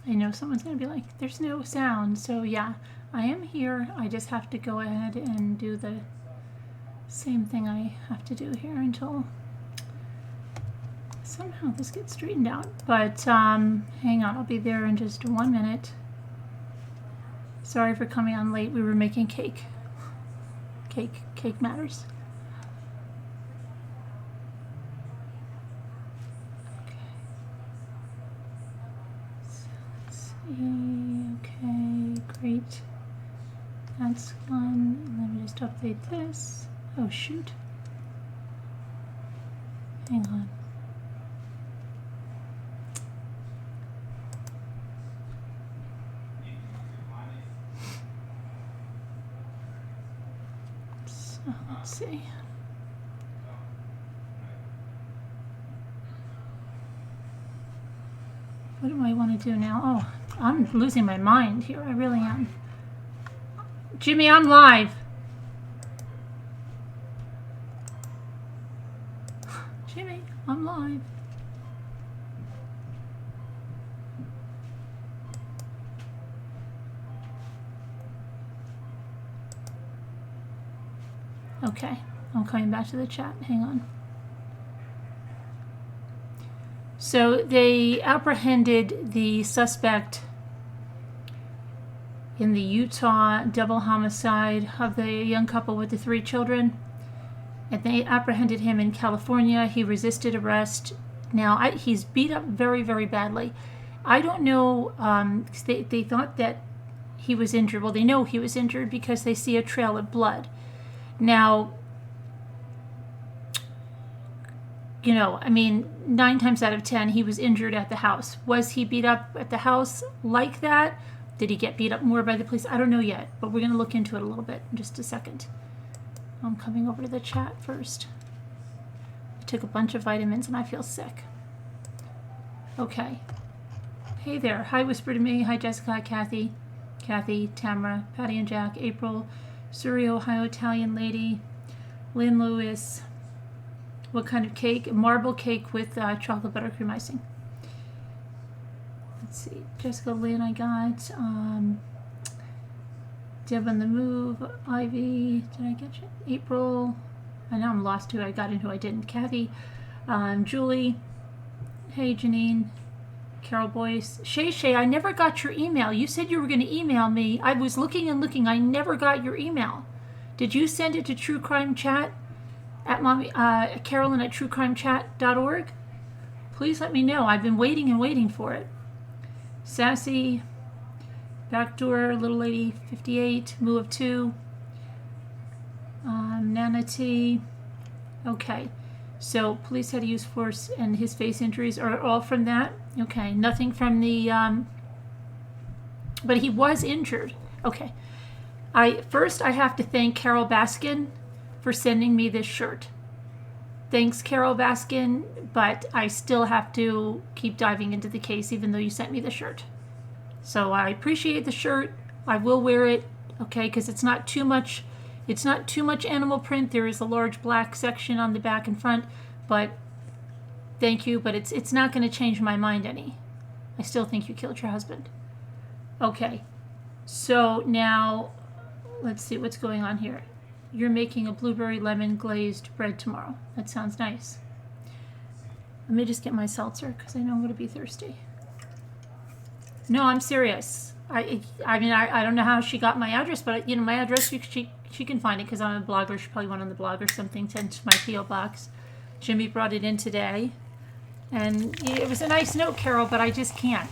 I know someone's going to be like, there's no sound. So yeah, I am here. I just have to go ahead and do the same thing I have to do here until somehow this gets straightened out. But hang on, I'll be there in just 1 minute. Sorry for coming on late. We were making cake. Cake matters. Okay. So let's see. Okay, great. That's one. Let me just update this. Oh shoot. Hang on. So let's see. What do I want to do now? Oh, I'm losing my mind here. I really am. Jimmy, I'm live. Jimmy, I'm live. Okay, I'm coming back to the chat. Hang on. So they apprehended the suspect in the Utah double homicide of the young couple with the 3 children. And they apprehended him in California. He resisted arrest. Now, he's beat up very, very badly. I don't know, they thought that he was injured. Well, they know he was injured because they see a trail of blood. Now, you know, I mean, 9 times out of 10, he was injured at the house. Was he beat up at the house like that? Did he get beat up more by the police? I don't know yet, but we're going to look into it a little bit in just a second. I'm coming over to the chat first. I took a bunch of vitamins and I feel sick. Okay. Hey there. Hi, Whisper to Me. Hi, Jessica, Kathy, Tamara, Patty and Jack, April, Surrey, Ohio, Italian lady, Lynn Lewis. What kind of cake? Marble cake with chocolate buttercream icing. Let's see. Jessica, Lynn, I got. Deb on the Move. Ivy. Did I get you? April. I know I'm lost who I got and who I didn't. Kathy. Julie. Hey, Janine. Carol Boyce. Shay, I never got your email. You said you were going to email me. I was looking and looking. I never got your email. Did you send it to True Crime Chat? At Carolyn at truecrimechat.org. Please let me know. I've been waiting and waiting for it. Sassy, Backdoor, Little Lady 58, Moo of 2, Nana T. Okay, so police had to use force and his face injuries are all from that. Okay, nothing from the, but he was injured. Okay, first I have to thank Carol Baskin for sending me this shirt. Thanks, Carol Baskin, but I still have to keep diving into the case even though you sent me the shirt. So I appreciate the shirt. I will wear it, okay, because it's not too much animal print. There is a large black section on the back and front, but thank you, but it's not going to change my mind any. I still think you killed your husband. Okay, so now let's see what's going on here. You're making a blueberry lemon glazed bread tomorrow. That sounds nice. Let me just get my seltzer because I know I'm going to be thirsty. No, I'm serious. I mean, I don't know how she got my address, but you know, my address, she can find it because I'm a blogger. She probably went on the blog or something, sent to my P.O. box. Jimmy brought it in today. And it was a nice note, Carol, but I just can't.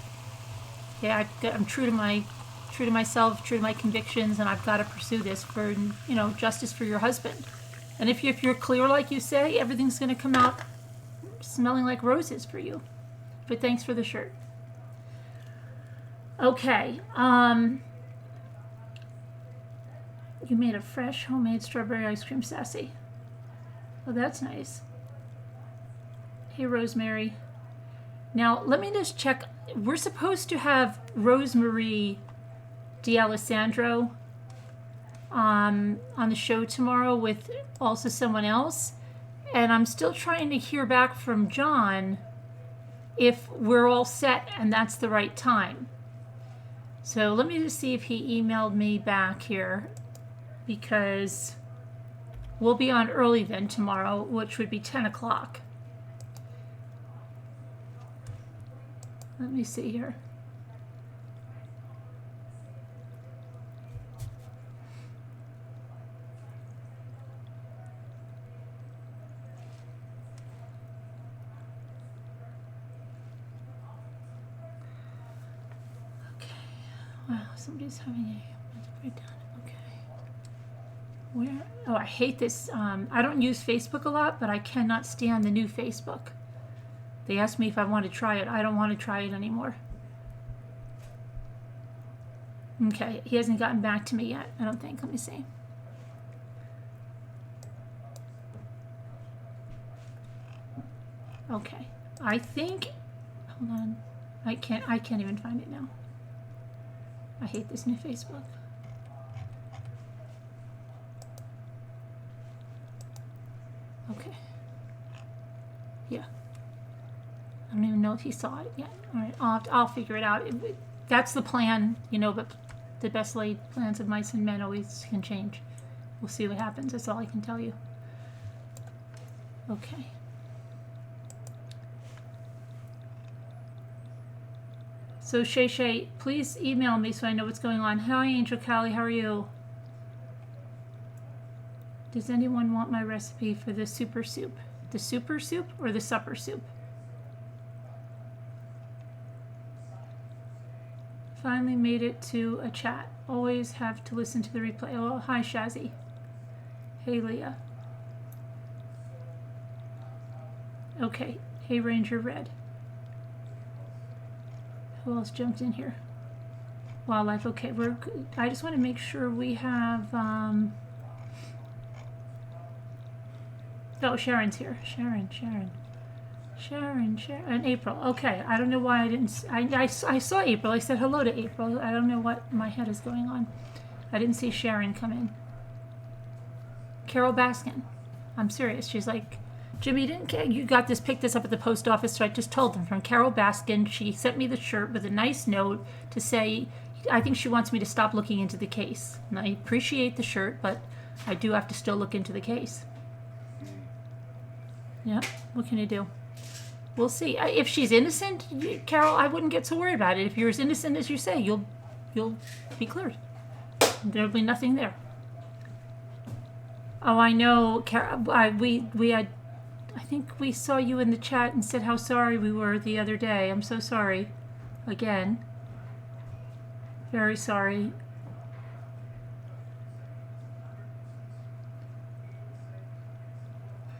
Yeah, I'm true to myself, true to my convictions, and I've got to pursue this for, you know, justice for your husband. And if you're clear like you say, everything's going to come out smelling like roses for you. But thanks for the shirt. Okay. You made a fresh homemade strawberry ice cream, Sassy. Oh, that's nice. Hey, Rosemary. Now, let me just check. We're supposed to have Rosemary D'Alessandro on the show tomorrow with also someone else. And I'm still trying to hear back from John if we're all set and that's the right time. So let me just see if he emailed me back here, because we'll be on early then tomorrow, which would be 10 o'clock. Let me see here. Wow, somebody's having a breakdown. Okay. Where? Oh, I hate this. I don't use Facebook a lot, but I cannot stand the new Facebook. They asked me if I want to try it. I don't want to try it anymore. Okay, he hasn't gotten back to me yet, I don't think. Let me see. Okay, I think, hold on. I can't even find it now. I hate this new Facebook. Okay. Yeah. I don't even know if he saw it yet. All right, I'll figure it out. That's the plan, you know, but the best laid plans of mice and men always can change. We'll see what happens. That's all I can tell you. Okay. So Shay Shay, please email me so I know what's going on. Hi Angel Callie, how are you? Does anyone want my recipe for the super soup? The super soup or the supper soup? Finally made it to a chat. Always have to listen to the replay. Oh, hi Shazzy. Hey Leah. Okay. Hey Ranger Red. Who else jumped in here? Wildlife. Okay, I just want to make sure we have. Oh, Sharon's here. Sharon. And April. Okay, I don't know why I didn't. I saw April. I said hello to April. I don't know what my head is going on. I didn't see Sharon come in. Carol Baskin. I'm serious. She's like, Jimmy, you picked this up at the post office, so I just told them from Carol Baskin. She sent me the shirt with a nice note to say, I think she wants me to stop looking into the case. And I appreciate the shirt, but I do have to still look into the case. Yeah, what can you do? We'll see. If she's innocent, Carol, I wouldn't get so worried about it. If you're as innocent as you say, you'll be cleared. There'll be nothing there. Oh, I know, Carol. We had. I think we saw you in the chat and said how sorry we were the other day. I'm so sorry. Again. Very sorry.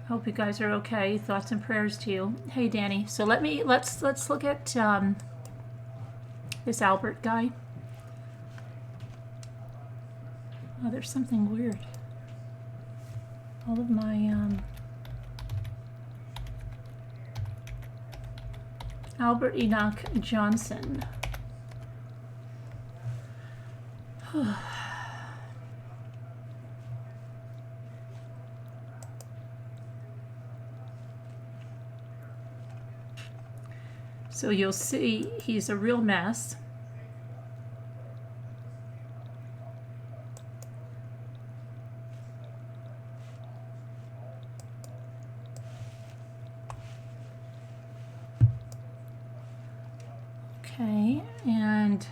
Hope you guys are okay. Thoughts and prayers to you. Hey Danny. So let's look at this Albert guy. Oh, there's something weird. All of my Albert Enoch Johnson. So you'll see he's a real mess. Okay, and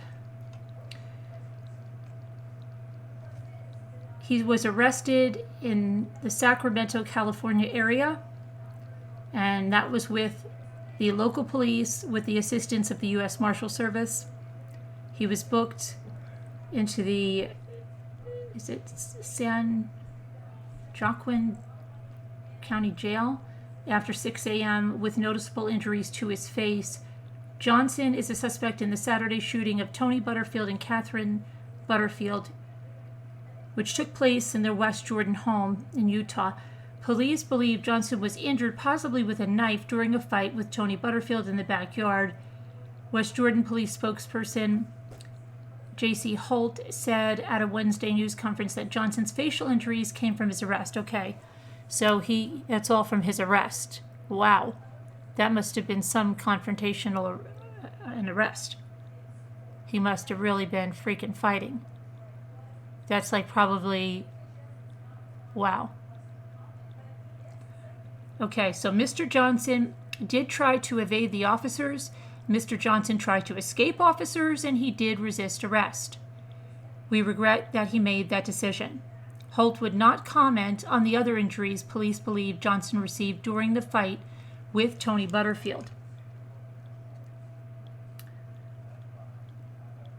he was arrested in the Sacramento, California area, and that was with the local police with the assistance of the U.S. Marshal Service. He was booked into the, is it San Joaquin County Jail after 6 a.m. with noticeable injuries to his face. Johnson is a suspect in the Saturday shooting of Tony Butterfield and Catherine Butterfield, which took place in their West Jordan home in Utah. Police believe Johnson was injured, possibly with a knife, during a fight with Tony Butterfield in the backyard. West Jordan police spokesperson J.C. Holt said at a Wednesday news conference that Johnson's facial injuries came from his arrest. Okay, so that's all from his arrest. Wow, that must have been some confrontational an arrest. he must have really been freaking fighting. That's like probably, wow. Okay, so Mr. Johnson did try to evade the officers. Mr. Johnson tried to escape officers, and he did resist arrest. We regret that he made that decision. Holt would not comment on the other injuries police believe Johnson received during the fight with Tony Butterfield.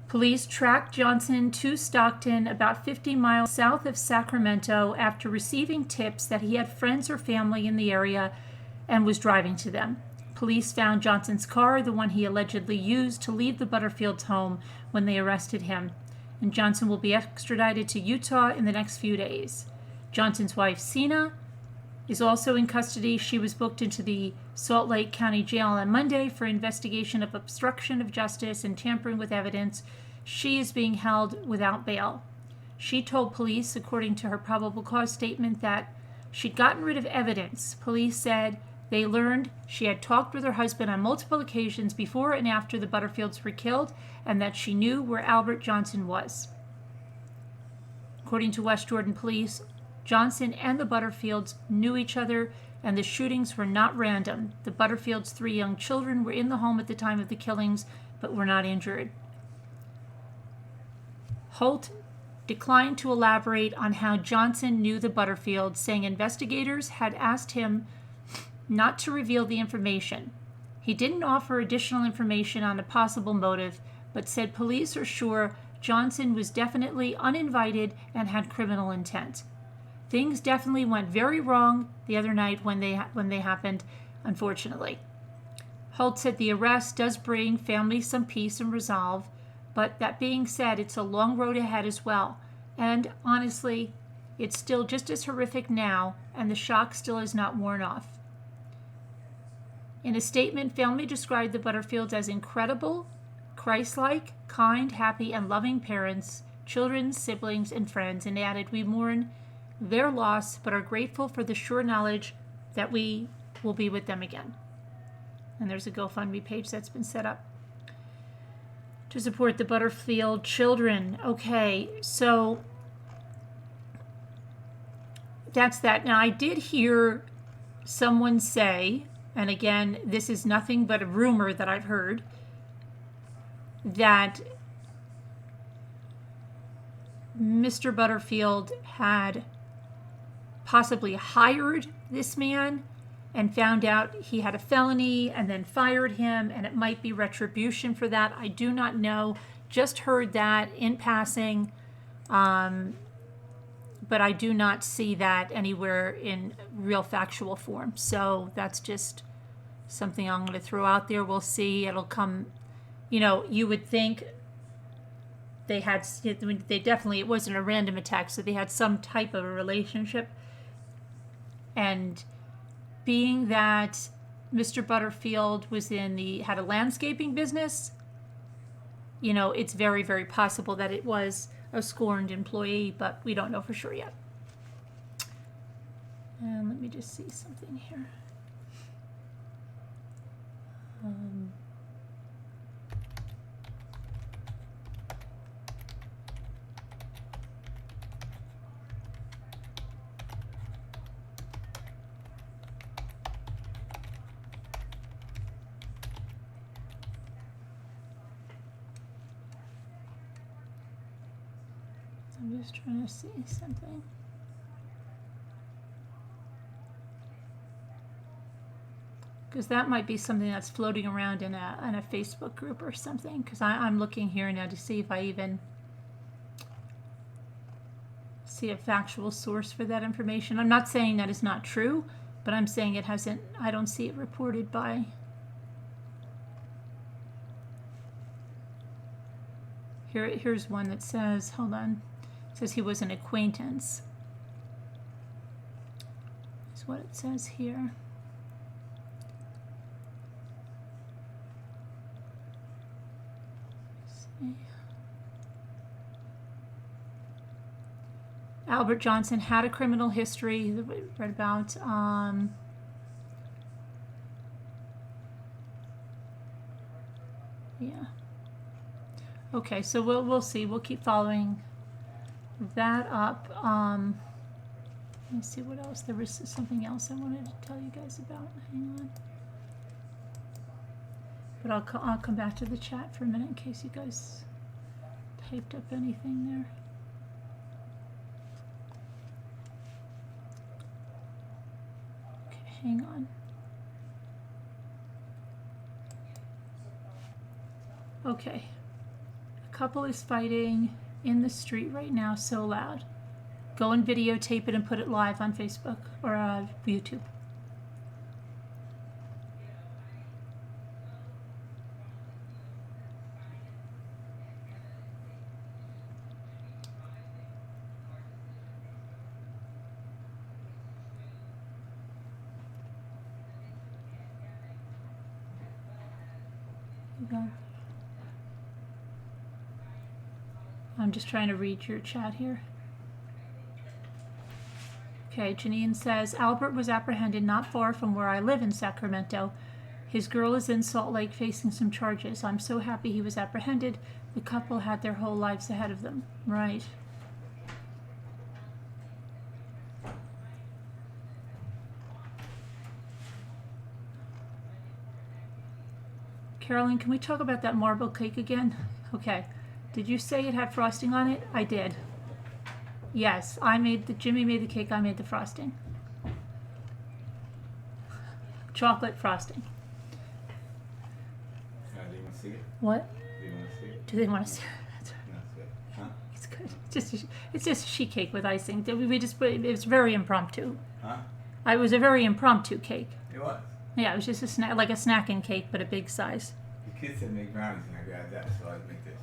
Police tracked Johnson to Stockton, about 50 miles south of Sacramento, after receiving tips that he had friends or family in the area and was driving to them. Police found Johnson's car, the one he allegedly used to leave the Butterfields' home, when they arrested him, and Johnson will be extradited to Utah in the next few days. Johnson's wife, Sina, is also in custody. She was booked into the Salt Lake County Jail on Monday for investigation of obstruction of justice and tampering with evidence. She is being held without bail. She told police, according to her probable cause statement, that she'd gotten rid of evidence. Police said they learned she had talked with her husband on multiple occasions before and after the Butterfields were killed, and that she knew where Albert Johnson was. According to West Jordan police, Johnson and the Butterfields knew each other, and the shootings were not random. The Butterfields' 3 young children were in the home at the time of the killings, but were not injured. Holt declined to elaborate on how Johnson knew the Butterfields, saying investigators had asked him not to reveal the information. He didn't offer additional information on a possible motive, but said police are sure Johnson was definitely uninvited and had criminal intent. Things definitely went very wrong the other night when they happened, unfortunately. Holt said the arrest does bring families some peace and resolve, but that being said, it's a long road ahead as well. And honestly, it's still just as horrific now, and the shock still is not worn off. In a statement, family described the Butterfields as incredible, Christ-like, kind, happy, and loving parents, children, siblings, and friends, and added, "We mourn their loss, but are grateful for the sure knowledge that we will be with them again." And there's a GoFundMe page that's been set up to support the Butterfield children. Okay, so that's that. Now, I did hear someone say, and again, this is nothing but a rumor that I've heard, that Mr. Butterfield had possibly hired this man and found out he had a felony and then fired him, and it might be retribution for that. I do not know. Just heard that in passing, but I do not see that anywhere in real factual form. So that's just something I'm going to throw out there. We'll see. It'll come, you would think they definitely, it wasn't a random attack, so they had some type of a relationship. And being that Mr. Butterfield had a landscaping business, it's very, very possible that it was a scorned employee, but we don't know for sure yet. And let me just see something here. I'm just trying to see something. Because that might be something that's floating around in a Facebook group or something. Because I'm looking here now to see if I even see a factual source for that information. I'm not saying that is not true, but I'm saying it hasn't, I don't see it reported by. Here's one that says, hold on. Says he was an acquaintance. That's what it says here. Let's see. Albert Johnson had a criminal history that we read about. Yeah. Okay, so we'll see. We'll keep following that up. Let me see what else. There was something else I wanted to tell you guys about. Hang on. But I'll come back to the chat for a minute in case you guys typed up anything there. Okay, hang on. Okay. A couple is fighting in the street right now so loud. Go and videotape it and put it live on Facebook or YouTube. I'm just trying to read your chat here. Okay, Janine says, Albert was apprehended not far from where I live in Sacramento. His girl is in Salt Lake facing some charges. I'm so happy he was apprehended. The couple had their whole lives ahead of them. Right. Carolyn, can we talk about that marble cake again? Okay. Did you say it had frosting on it? I did. Yes, Jimmy made the cake, I made the frosting. Chocolate frosting. Do you want to see it? What? Do you want to see it? Do they want to see it? That's good. Huh? It's good. It's just a sheet cake with icing. We just put it was very impromptu. Huh? It was a very impromptu cake. It was. Yeah, it was just a snack, like a snacking cake, but a big size. The kids said make brownies, and I grabbed that, so I'd make this.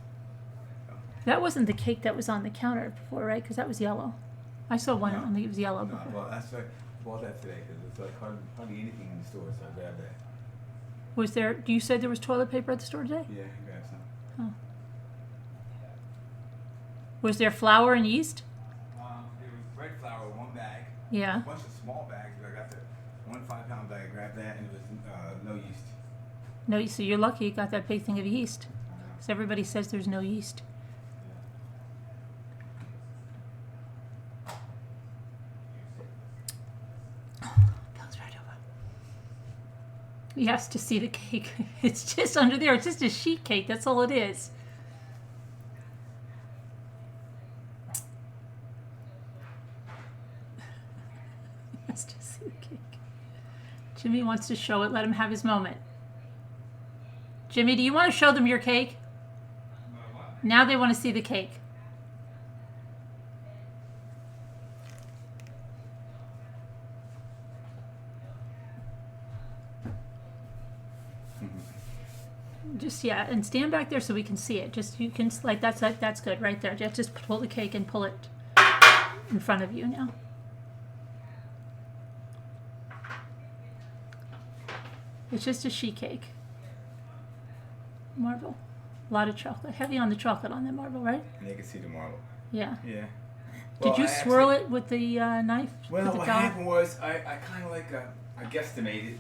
So. That wasn't the cake that was on the counter before, right? Because that was yellow. I saw one No. on the, it was yellow No, before. well, that's right. I bought that today because it's like hardly anything in the store, so I grabbed that. Was there? You said there was toilet paper at the store today? Yeah, I grabbed some. Oh. Was there flour and yeast? There was bread flour in one bag. Yeah. A bunch of small bags. I got the 1 5-pound bag. I grabbed that, and it was no yeast. No, so you're lucky you got that big thing of yeast. Because everybody says there's no yeast. Bill's right over. Yes, to see the cake. It's just under there. It's just a sheet cake. That's all it is. Let's just see the cake. Jimmy wants to show it. Let him have his moment. Jimmy, do you want to show them your cake? Now they want to see the cake. Just, yeah, and stand back there so we can see it. Just, you can, like, that's good right there. Just pull the cake and pull it in front of you now. It's just a sheet cake. Marble. A lot of chocolate. Heavy on the chocolate on that marble, right? And you can see the marble. Yeah. Yeah. Did you swirl it with the knife? Well, with the what dowel? happened was I kind of like I guesstimated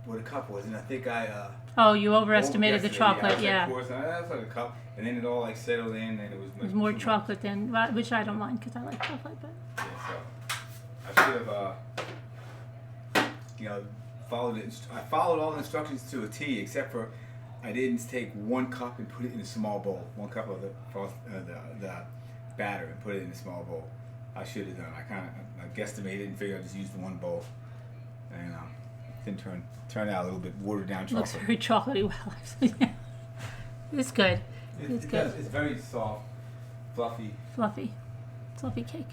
what a cup was, and I think I Oh, you overestimated the chocolate, yeah. yeah. Of course, that's like a cup, and then it all like settled in, and it was. It was more chocolate than, well, which I don't mind because I like chocolate, but. Yeah, so I should have, followed it. I followed all the instructions to a T, except for I didn't take 1 cup and put it in a small bowl. 1 cup of the batter and put it in a small bowl. I should have done. I guesstimated and figured I just used 1 bowl, and didn't turn out a little bit watered down chocolate. Looks very chocolatey. Well, it's good. It's good. It's very soft, fluffy. Fluffy cake.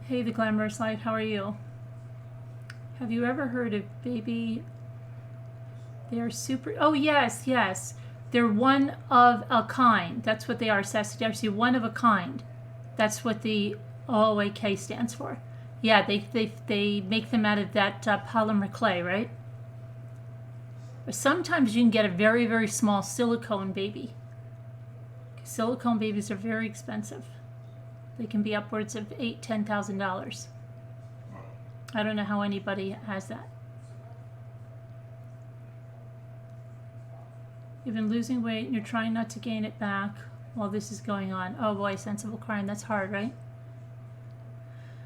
Hey, the Glamorous Life. How are you? Have you ever heard of baby? They're super. Oh yes. They're one of a kind. That's what they are. Sassy, one of a kind. That's what the OOAK stands for. Yeah, they make them out of that polymer clay, right? But sometimes you can get a very, very small silicone baby. Silicone babies are very expensive. They can be upwards of $8,000-$10,000. I don't know how anybody has that. You've been losing weight and you're trying not to gain it back while this is going on. Oh boy, sensible crying. That's hard, right?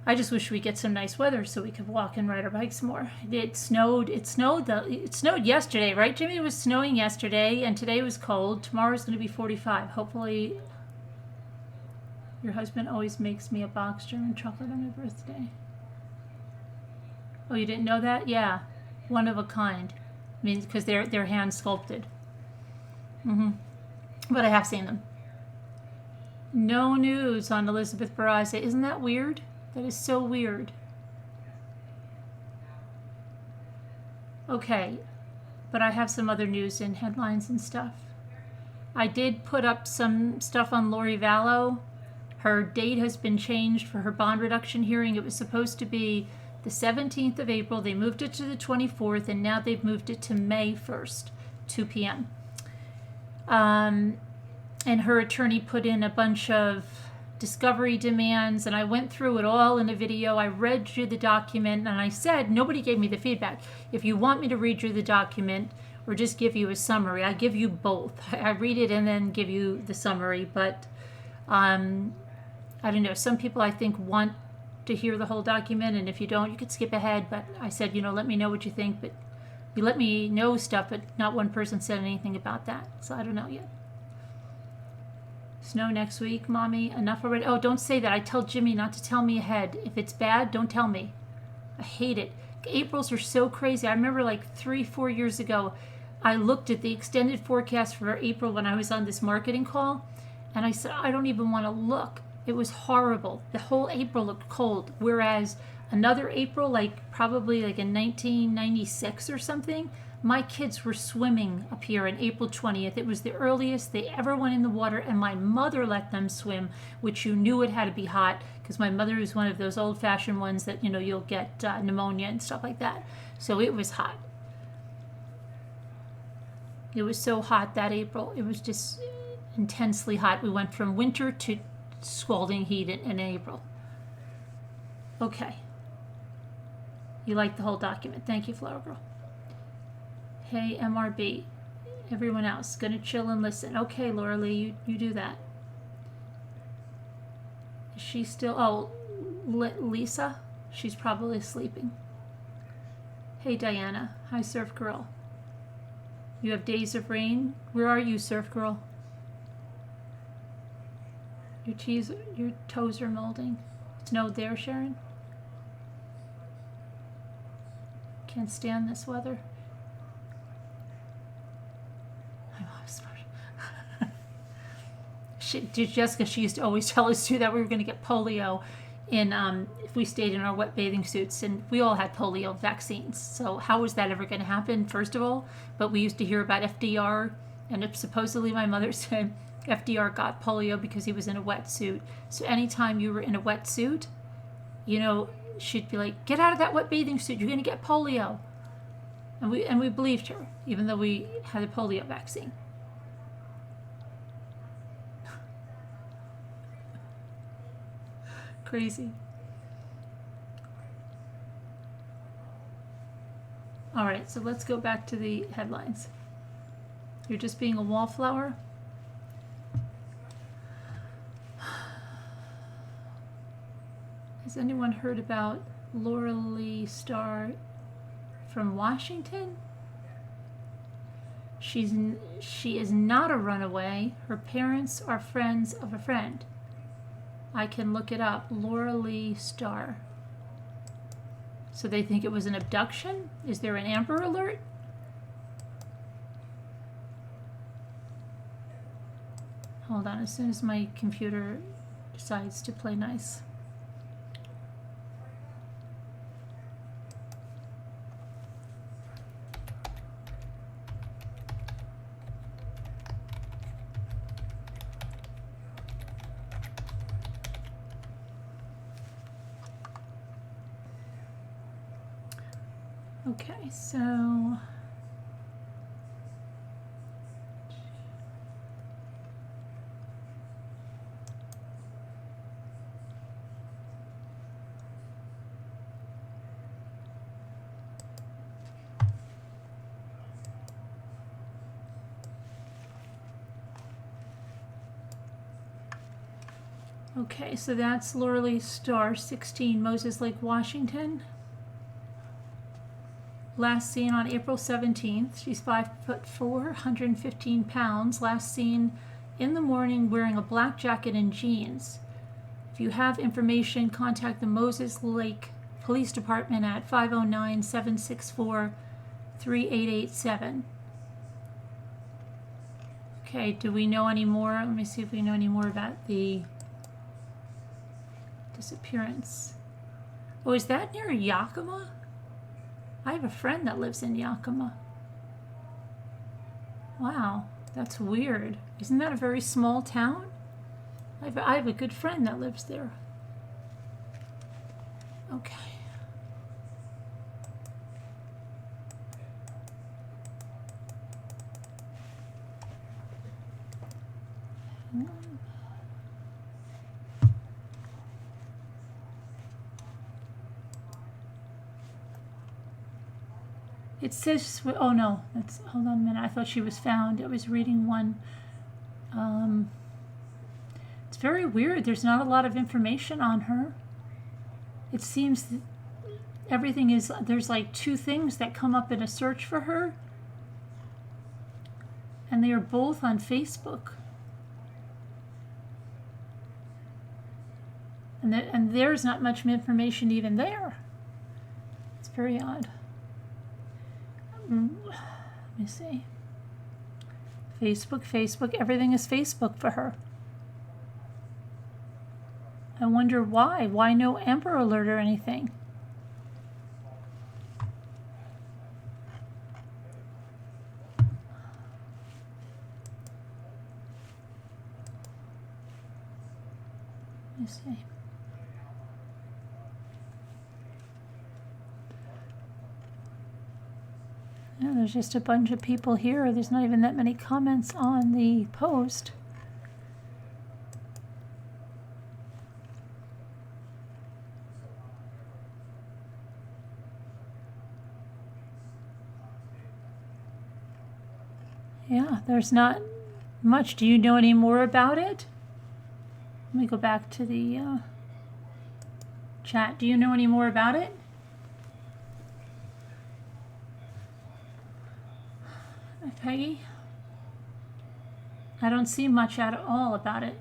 I just wish we get some nice weather so we could walk and ride our bikes more. It snowed yesterday, right, Jimmy? It was snowing yesterday, and today was cold. Tomorrow's going to be 45. Hopefully, your husband always makes me a box German chocolate on my birthday. Oh, you didn't know that? Yeah, one of a kind. Means because they're hand sculpted. But I have seen them. No news on Elizabeth Barraza. Isn't that weird? That is so weird. Okay, but I have some other news and headlines and stuff. I did put up some stuff on Lori Vallow. Her date has been changed for her bond reduction hearing. It was supposed to be the 17th of April. They moved it to the 24th, and now they've moved it to May 1st, 2 p.m. And her attorney put in a bunch of discovery demands, and I went through it all in a video. I read you the document, and I said, nobody gave me the feedback. If you want me to read you the document or just give you a summary, I give you both. I read it and then give you the summary, but I don't know. Some people, I think, want to hear the whole document, and if you don't, you could skip ahead. But I said, let me know what you think, but you let me know stuff, but not one person said anything about that, so I don't know yet. Snow next week, Mommy. Enough already. Oh, don't say that. I tell Jimmy not to tell me ahead. If it's bad, don't tell me. I hate it. Aprils are so crazy. I remember like 3-4 years ago, I looked at the extended forecast for April when I was on this marketing call, and I said, I don't even want to look. It was horrible. The whole April looked cold, whereas another April, probably in 1996 or something, my kids were swimming up here on April 20th. It was the earliest they ever went in the water, and my mother let them swim, which you knew it had to be hot, because my mother is one of those old-fashioned ones that, you'll get pneumonia and stuff like that. So it was hot. It was so hot that April. It was just intensely hot. We went from winter to scalding heat in April. Okay. You like the whole document. Thank you, Flower Girl. Hey, MRB. Everyone else, gonna chill and listen. Okay, Laura Lee, you do that. Is she still... Oh, Lisa? She's probably sleeping. Hey, Diana. Hi, Surf Girl. You have days of rain? Where are you, Surf Girl? Your toes are molding. Snow there, Sharon? Can't stand this weather. Jessica, she used to always tell us too that we were going to get polio if we stayed in our wet bathing suits, and we all had polio vaccines. So how was that ever going to happen, first of all? But we used to hear about FDR, and supposedly my mother said FDR got polio because he was in a wetsuit. So anytime you were in a wetsuit, she'd be like, get out of that wet bathing suit, you're going to get polio. And we believed her, even though we had a polio vaccine. Crazy. All right, so let's go back to the headlines. You're just being a wallflower? Has anyone heard about Laura Lee Starr from Washington? She is not a runaway. Her parents are friends of a friend. I can look it up. Laura Lee Starr. So they think it was an abduction? Is there an Amber Alert? Hold on, as soon as my computer decides to play nice. Okay, so Okay, so that's Laura Lee Star, 16, Moses Lake, Washington. Last seen on April 17th. She's 5'4", 115 pounds. Last seen in the morning wearing a black jacket and jeans. If you have information, contact the Moses Lake Police Department at 509-764-3887. Okay, do we know any more? Let me see if we know any more about the disappearance. Oh, is that near Yakima? I have a friend that lives in Yakima. Wow, that's weird. Isn't that a very small town? I have a good friend that lives there. Okay. It says, oh no, that's, hold on a minute. I thought she was found. I was reading one. It's very weird. There's not a lot of information on her. It seems that everything is, there's like 2 things that come up in a search for her. And they are both on Facebook. And there's not much information even there. It's very odd. Let me see. Facebook, everything is Facebook for her. I wonder why. Why no Amber Alert or anything? Let me see. Yeah, there's just a bunch of people here. There's not even that many comments on the post. Yeah, there's not much. Do you know any more about it? Let me go back to the chat. Do you know any more about it? Peggy? I don't see much at all about it.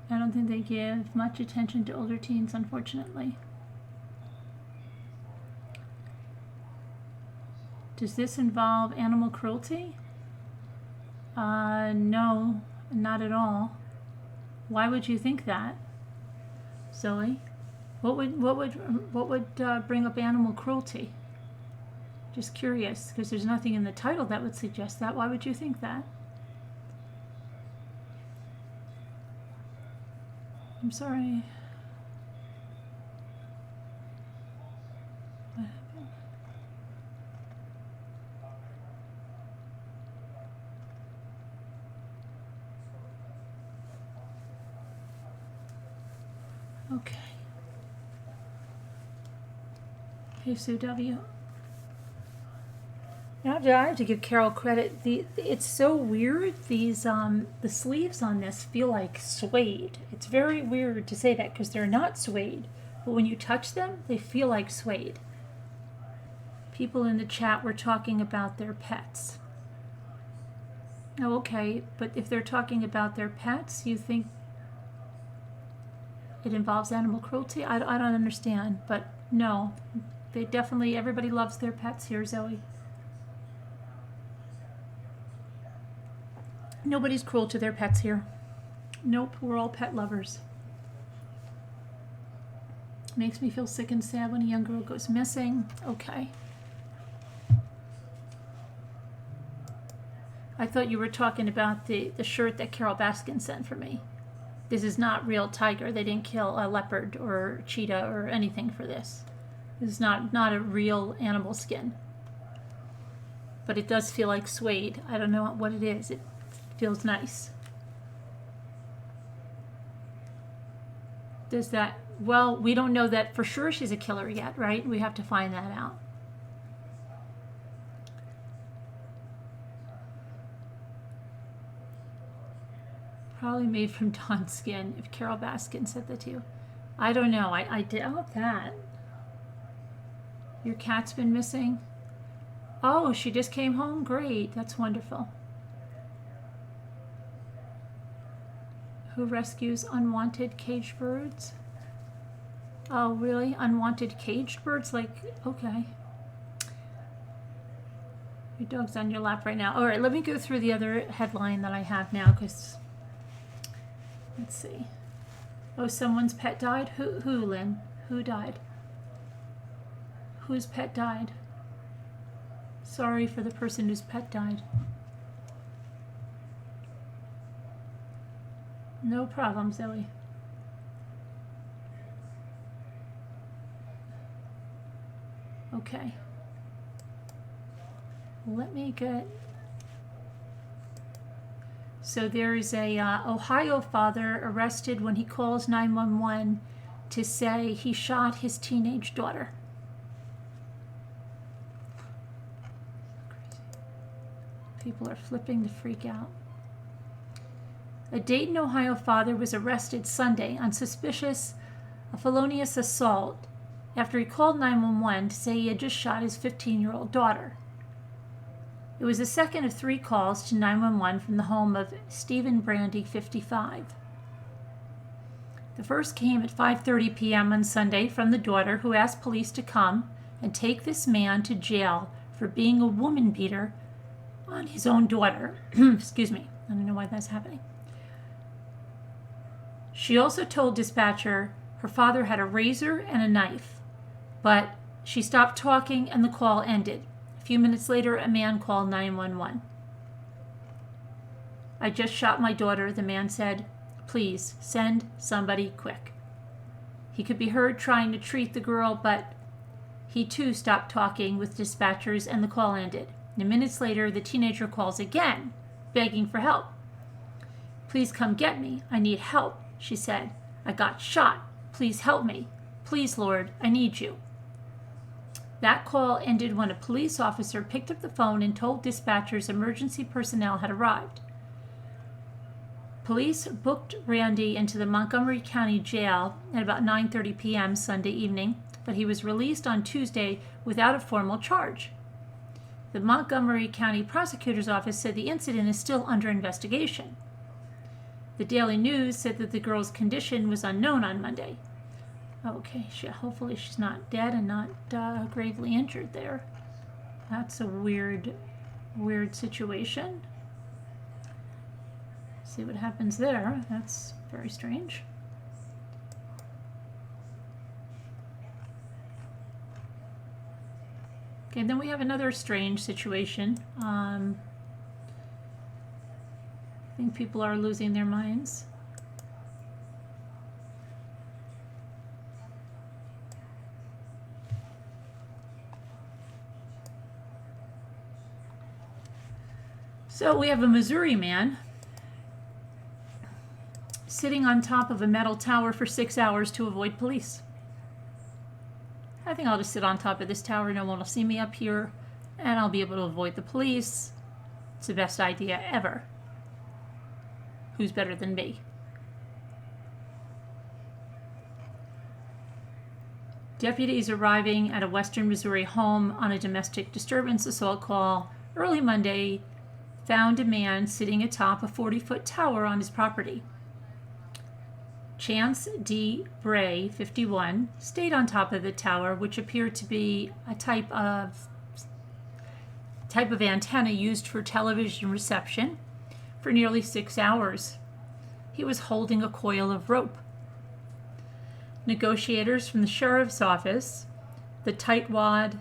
I don't think they give much attention to older teens, unfortunately. Does this involve animal cruelty? No, not at all. Why would you think that, Zoe? What would bring up animal cruelty? Just curious, because there's nothing in the title that would suggest that. Why would you think that? I'm sorry. What happened? Okay. Hey, Sue W. Now I have to give Carol credit. It's so weird. These the sleeves on this feel like suede. It's very weird to say that because they're not suede, but when you touch them, they feel like suede. People in the chat were talking about their pets. Oh, okay, but if they're talking about their pets, you think it involves animal cruelty? I don't understand, but no. They definitely, everybody loves their pets here, Zoe. Nobody's cruel to their pets here. Nope, we're all pet lovers. Makes me feel sick and sad when a young girl goes missing. Okay. I thought you were talking about the shirt that Carol Baskin sent for me. This is not real tiger. They didn't kill a leopard or cheetah or anything for this. This is not a real animal skin. But it does feel like suede. I don't know what it is. It feels nice. Does that, well, we don't know that for sure she's a killer yet, right? We have to find that out. Probably made from Dawn skin, if Carol Baskin said that to you. I don't know. I doubt that. Your cat's been missing? Oh, she just came home? Great. That's wonderful. Who rescues unwanted caged birds? Oh, really? Unwanted caged birds? Like, okay. Your dog's on your lap right now. All right, let me go through the other headline that I have now, because, let's see. Oh, someone's pet died? Who, Lynn? Who died? Whose pet died? Sorry for the person whose pet died. No problem, Zoe. Okay. Let me get... So there is a Ohio father arrested when he calls 911 to say he shot his teenage daughter. People are flipping the freak out. A Dayton, Ohio father was arrested Sunday on suspicious of felonious assault after he called 911 to say he had just shot his 15-year-old daughter. It was the second of 3 calls to 911 from the home of Stephen Brandy, 55. The first came at 5:30 p.m. on Sunday from the daughter, who asked police to come and take this man to jail for being a woman beater on his own daughter. Excuse me. I don't know why that's happening. She also told dispatcher her father had a razor and a knife, but she stopped talking and the call ended. A few minutes later, a man called 911. I just shot my daughter, the man said. Please, send somebody quick. He could be heard trying to treat the girl, but he too stopped talking with dispatchers and the call ended. And minutes later, the teenager calls again, begging for help. Please come get me. I need help, she said. I got shot. Please help me. Please, Lord, I need you. That call ended when a police officer picked up the phone and told dispatchers emergency personnel had arrived. Police booked Randy into the Montgomery County Jail at about 9:30 p.m. Sunday evening, but he was released on Tuesday without a formal charge. The Montgomery County Prosecutor's Office said the incident is still under investigation. The Daily News said that the girl's condition was unknown on Monday. Okay, hopefully she's not dead and not gravely injured there. That's a weird situation. See what happens there. That's very strange. Okay, then we have another strange situation. I think people are losing their minds. So we have a Missouri man sitting on top of a metal tower for 6 hours to avoid police. I think I'll just sit on top of this tower. No one will see me up here, and I'll be able to avoid the police. It's the best idea ever. Who's better than me? Deputies arriving at a western Missouri home on a domestic disturbance assault call early Monday found a man sitting atop a 40-foot tower on his property. Chance D. Bray, 51, stayed on top of the tower, which appeared to be a type of antenna used for television reception, for nearly 6 hours. He was holding a coil of rope. Negotiators from the sheriff's office, the Tightwad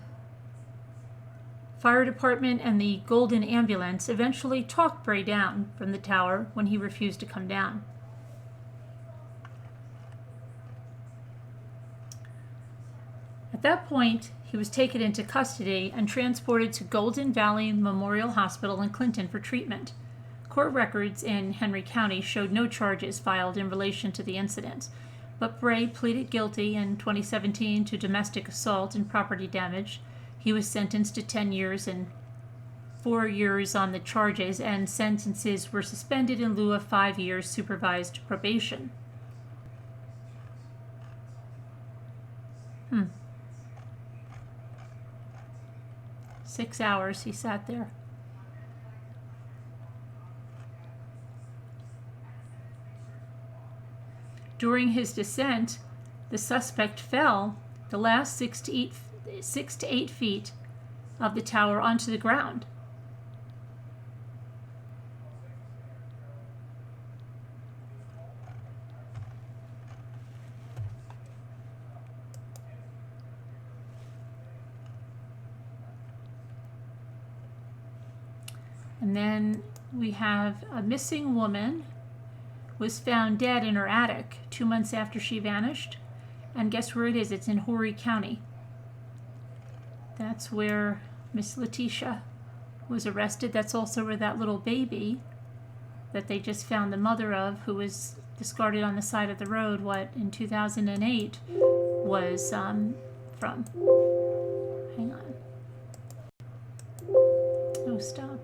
Fire Department, and the Golden Ambulance eventually talked Bray down from the tower when he refused to come down. At that point, he was taken into custody and transported to Golden Valley Memorial Hospital in Clinton for treatment. Court records in Henry County showed no charges filed in relation to the incident, but Bray pleaded guilty in 2017 to domestic assault and property damage. He was sentenced to 10 years in 4 years on the charges, and sentences were suspended in lieu of 5 years supervised probation. 6 hours he sat there. During his descent, the suspect fell the last 6 to 8 feet of the tower onto the ground. And then we have a missing woman was found dead in her attic 2 months after she vanished. And guess where it is? It's in Horry County. That's where Miss Letitia was arrested. That's also where that little baby that they just found the mother of, who was discarded on the side of the road, in 2008, was from. Hang on. Oh, stop.